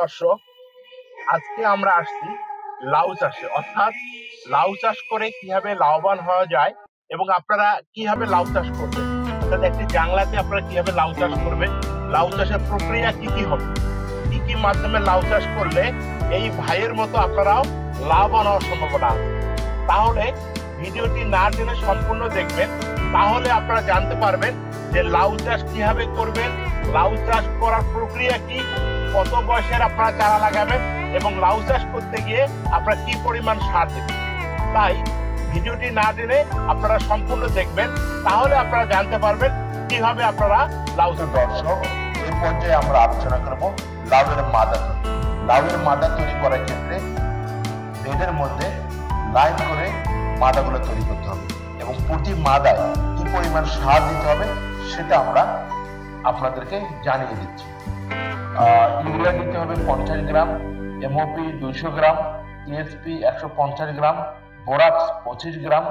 দর্শক, আজকে আমরা আসছি লাউ চাষে, অর্থাৎ লাউ চাষ করে কিভাবে লাভবান হওয়া যায় এবং আপনারা কিভাবে লাউ চাষ করবেন, অর্থাৎ একটি জাংলাতে আপনারা কিভাবে লাউ চাষ করবেন, লাউ চাষের প্রক্রিয়া কি কি হবে, কি কি মাধ্যমে লাউ চাষ করলে এই ভাইয়ের মতো আপনারাও লাভবান হওয়ার সম্ভাবনা আছে। তাহলে ভিডিওটি না টেনে সম্পূর্ণ দেখবেন, তাহলে আপনারা জানতে পারবেন যে লাউ চাষ কিভাবে করবেন, লাউ চাষ করার প্রক্রিয়া কি, কত বয়সের আপনারা চারা লাগাবেন এবং লাউ চাষ করতে গিয়ে আপনারা কি পরিমাণ সার দেবেন। তাই ভিডিওটি না টেনে আপনারা সম্পূর্ণ দেখবেন, তাহলে আপনারা জানতে পারবেন কিভাবে আপনারা লাউ চাষ। দর্শক, এই পর্যায়ে আমরা আলোচনা করব লাউয়ের মাদা। লাউয়ের মাদা তৈরি করার ক্ষেত্রে বেডের মধ্যে লাইন করে মাদাগুলো তৈরি করতে হবে এবং প্রতি মাদায় কি পরিমাণ সার দিতে হবে সেটা আমরা আপনাদেরকে জানিয়ে দিচ্ছি। ইউরিয়া দিতে হবে 50 গ্রাম, এমওপি 200 গ্রাম, টিএসপি 150 গ্রাম, বোরাক্স 25 গ্রাম,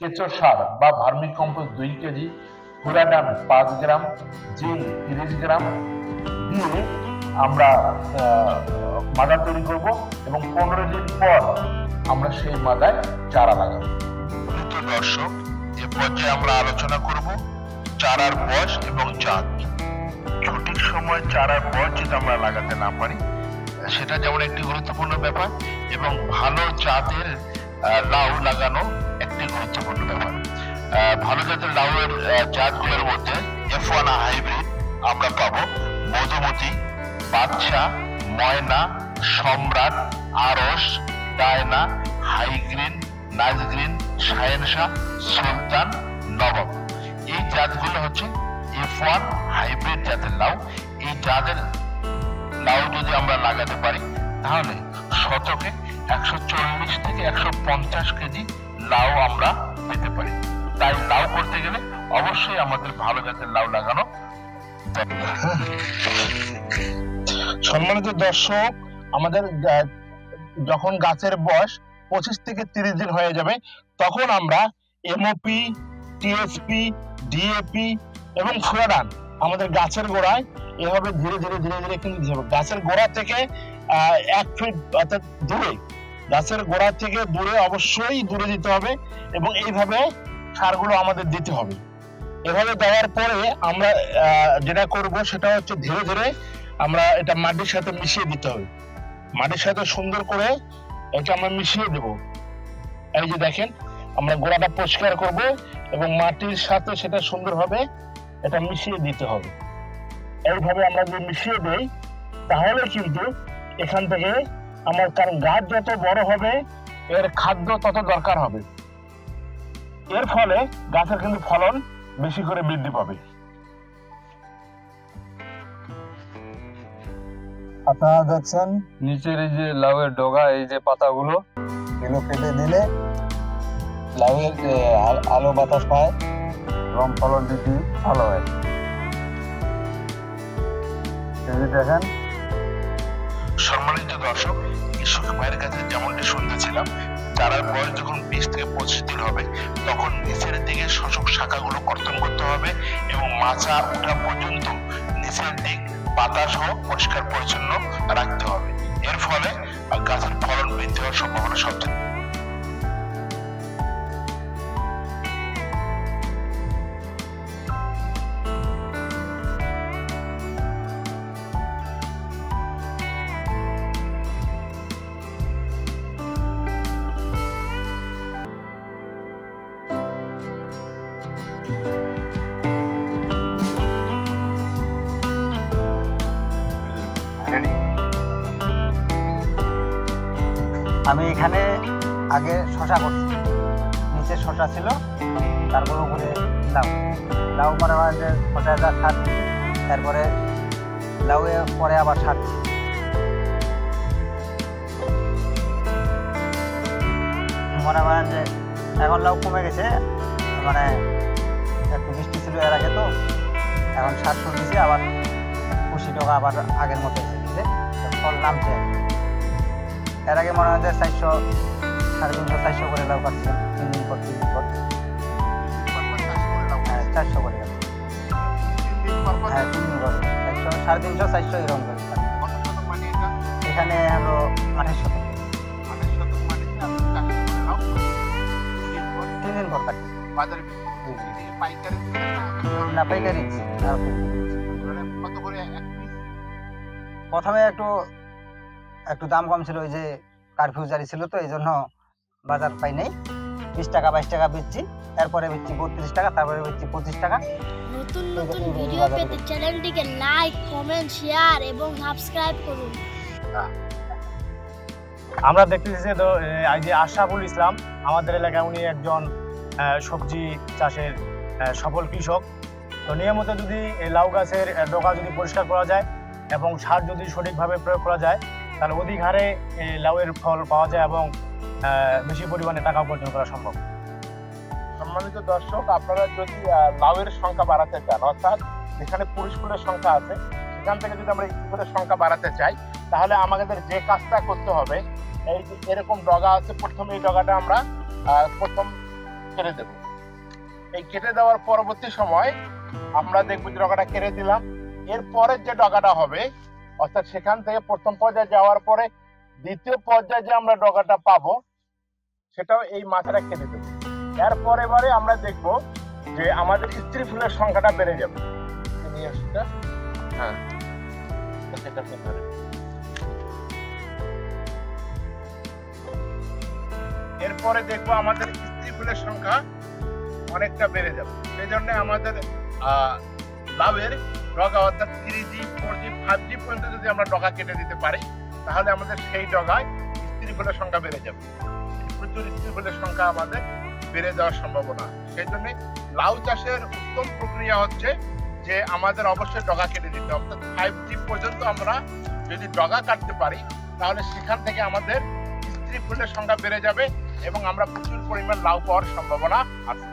কেঁচো সার বা ভার্মি কম্পোস্ট 2 কেজি, ফুরাডান 5 গ্রাম, জিঙ্ক 30 গ্রাম দিয়ে আমরা মাদা তৈরি করব এবং 15 দিন পর আমরা সেই মাদায় চারা লাগাবো। দর্শক, এ পর্যায়ে আমরা আলোচনা করব চারার বয়স এবং জাত। সঠিক সময় চারার বয়স যদি আমরা লাগাতে না পারি, সেটা যেমন একটি গুরুত্বপূর্ণ ব্যাপার, এবং ভালো জাতের লাউ লাগানো একটি গুরুত্বপূর্ণ ব্যাপার। ভালো জাতের লাউয়ের জাতগুলোর মধ্যে F1 হাইব্রিড আমরা পাবো মধুমতি, বাদশা, ময়না, সম্রাট, আরস, ডায়না, হাইগ্রিন, নাইজগ্রিন, শাহেনশাহ, সুলতান, নবাব। এই জাতগুলো হচ্ছে F1 হাইব্রিড জাতের লাউ। এই জাতের লাউ যদি আমরা লাগাতে পারি তাহলে শতকে 140 থেকে 150 কেজি লাউ আমরা পেতে পারি। তাই লাউ করতে গেলে অবশ্যই আমাদের ভালো জাতের লাউ লাগানো। সম্মানিত দর্শক, আমাদের যখন গাছের বয়স 25 থেকে 30 দিন হয়ে যাবে, তখন আমরা এমওপি, টিএসপি, ডিএপি এবং ফুরাডান আমাদের গাছের গোড়ায় এভাবে ধীরে ধীরে ধীরে ধীরে কিন্তু দিতে হবে। গাছের গোড়া থেকে 1 ফিট অর্থাৎ দূরে, গাছের গোড়া থেকে দূরে, অবশ্যই দূরে দিতে হবে এবং এইভাবে সারগুলো আমাদের দিতে হবে। এভাবে দেওয়ার পরে আমরা যেটা করব সেটা হচ্ছে ধীরে ধীরে আমরা এটা মাটির সাথে মিশিয়ে দিতে হবে। মাটির সাথে সুন্দর করে এটা আমরা মিশিয়ে দেব। এই যে দেখেন, আমরা গোড়াটা পরিষ্কার করব এবং মাটির সাথে সেটা সুন্দরভাবে এটা মিশিয়ে দিতে হবে। এইভাবে আমরা যদি মিশিয়ে দেই তাহলে কিন্তু এখান থেকে আমার, কারণ গাছ যত বড় হবে এর খাদ্য তত দরকার হবে, এর ফলে গাছের কিন্তু ফলন বেশি করে বৃদ্ধি পাবে। আপনারা দেখছেন নিচের এই যে লাউয়ের ডগা, এই যে পাতাগুলো, এগুলো কেটে দিলে লাউয়ের আলো বাতাস পায় এবং ফলন বৃদ্ধি ভালো হয়। এই যে দেখেন। সম্মানিত দর্শক, কৃষক ভাইয়ের কাছে যেমনটি শুনতেছিলাম, চারার বয়স যখন 20 থেকে 25 দিন হবে তখন নিচের দিকে শোষক শাখাগুলো কর্তন করতে হবে এবং মাচা ওঠা পর্যন্ত নিচের দিক পাতা সহ পরিষ্কার পরিচ্ছন্ন রাখতে হবে। এর ফলে গাছের ফলন বৃদ্ধি হওয়ার সম্ভাবনা সবচেয়ে। আমি এখানে আগে শশা করছি, নিচে শশা ছিল, তারপরে উপরে লাউ। লাউ মনে হয় যে শশা যা ছাড়ছি, তারপরে লাউ পরে আবার ছাড়ছি। মনে করেন যে এখন লাউ কমে গেছে, মানে একটু বৃষ্টি ছিল এর আগে, তো এখন সার শুরু দিয়েছে, আবার 80 টাকা আবার আগের মতো হয়ে গেছে, ফল নামছে। এর আগে মনে হয় যে 400, 350, 400 করে লাউ কাটছিলাম 3 দিন পর 3 দিন পর। 400 করে কাটছি। 3 দিন পর? হ্যাঁ, 3 দিন পর 400, 350, 400 এরকম করে। এখানে হলো 28 শতক। 28 শতক মাটিতে আপনি চাষের জন্য লাউ 3 দিন পর কাটি। বাজারে বিক্রি করছেন। এই পাইকারি না পাইকারি দিচ্ছি। আর মানে কত করে এক পিস? প্রথমে একটু দাম কম ছিল, ওই যে কারফিউ জারি ছিল তো এই জন্য বাজার পাই নাই। 20 টাকা 22 টাকা বেচছি, এরপরে বেচছি 32 টাকা, তারপরে বেচছি 25 টাকা। নতুন নতুন ভিডিও পেতে চ্যানেলটিকে লাইক, কমেন্ট, শেয়ার এবং সাবস্ক্রাইব করুন। আমরা দেখতেছি যে এই যে আশরাফুল ইসলাম আমাদের এলাকায়, উনি একজন সবজি চাষের সফল কৃষক। তো নিয়মিত যদি এই লাউ গাছের ডগা যদি পরিষ্কার করা যায় এবং সার যদি সঠিকভাবে প্রয়োগ করা যায়, তাহলে অধিক হারে এই লাউয়ের ফল পাওয়া যায় এবং বেশি পরিমাণে টাকা উপার্জন করা সম্ভব। সম্মানিত দর্শক, আপনারা যদি লাউয়ের সংখ্যা বাড়াতে চান, অর্থাৎ যেখানে পুরুষ ফুলের সংখ্যা আছে সেখান থেকে যদি আমরা স্ত্রী ফুলের সংখ্যা বাড়াতে চাই, তাহলে আমাদের যে কাজটা করতে হবে, এই যে এরকম ডগা আছে, প্রথমে এই ডগাটা আমরা প্রথম কেটে দেব। এই কেটে দেওয়ার পরবর্তী সময় আমরা দেখবো যে ডগাটা কেটে দিলাম, এরপরের যে ডগাটা হবে, অর্থাৎ সেখান থেকে প্রথম পর্যায়ে যাওয়ার পরে দ্বিতীয় পর্যায়ে যে আমরা ডগাটা পাবো সেটাও এই মাথাটা কেটে দেবো। এরপরে এবারে আমরা দেখবো যে আমাদের স্ত্রী ফুলের সংখ্যাটা বেড়ে যাবে। হ্যাঁ, এরপরে দেখবো আমাদের স্ত্রী ফুলের সংখ্যা অনেকটা বেড়ে যাবে। সেই জন্য আমাদের লাউয়ের ডগা অর্থাৎ 3G 4G 5G পর্যন্ত যদি আমরা ডগা কেটে দিতে পারি, তাহলে আমাদের সেই ডগায় স্ত্রী ফুলের সংখ্যা বেড়ে যাবে। প্রচুর স্ত্রী ফুলের সংখ্যা আমাদের বেড়ে যাওয়ার সম্ভাবনা। সেই জন্য লাউ চাষের উত্তম প্রক্রিয়া হচ্ছে যে আমাদের অবশ্যই ডগা কেটে দিতে হবে। অর্থাৎ 5G পর্যন্ত আমরা যদি ডগা কাটতে পারি, তাহলে সেখান থেকে আমাদের স্ত্রী ফুলের সংখ্যা বেড়ে যাবে এবং আমরা প্রচুর পরিমাণ লাউ পাওয়ার সম্ভাবনা আছে।